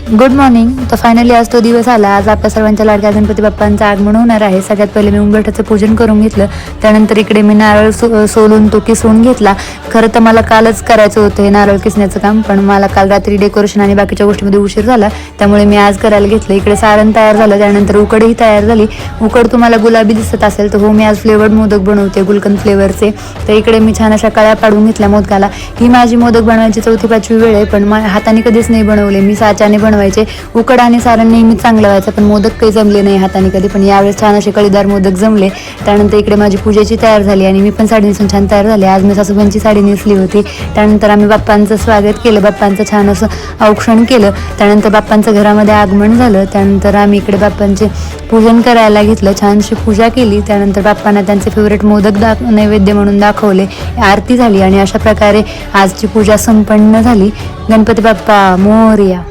Good morning. तर finally आज तो दिवस आला. आज आपल्या सर्वांच्या लाडक्या गणपती बाप्पांचं आगमन होणार आहे. सगळ्यात पहिले मी उंबरठ्याचं पूजन करून घेतलं. त्यानंतर इकडे मी नारळ सोलून तो किसवून घेतला. खरं तर मला कालच करायचं होतं हे नारळ किसण्याचं काम, पण मला काल रात्री डेकोरेशन आणि बाकीच्या गोष्टीमध्ये उशीर झाला, त्यामुळे मी आज करायला घेतलं. इकडे सारण तयार झालं. त्यानंतर उकडही तयार झाली. उकड तुम्हाला गुलाबी दिसत असेल तर हो, मी आज फ्लेवर्ड मोदक बनवते, गुलकंद फ्लेवरचे. तर इकडे मी छान अशा कळ्या पाडून घेतल्या मोदकाला. ही माझी मोदक बनवायची 4थी-5वी वेळ आहे, पण हाताने कधीच नाही बनवले. मी साच्याने बनवायचे. उकड आणि सारण नेहमी चांगलं व्हायचं, पण मोदक काही जमले नाही हाताने कधी, पण यावेळेस छान असे कळीदार मोदक जमले. त्यानंतर इकडे माझी पूजेची तयार झाली आणि मी पण साडी नेसून छान तयार झाले. आज मी सासूबाईंची साडी नेसली होती. त्यानंतर आम्ही बाप्पांचं स्वागत केलं, बाप्पांचं छान असं औक्षण केलं. त्यानंतर बाप्पांचं घरामध्ये आगमन झालं. त्यानंतर आम्ही इकडे बाप्पांचे पूजन करायला घेतलं, छानशी पूजा केली. त्यानंतर बाप्पांना त्यांचे फेवरेट मोदक नैवेद्य म्हणून दाखवले, आरती झाली आणि अशा प्रकारे आजची पूजा संपन्न झाली. गणपती बाप्पा मोरया.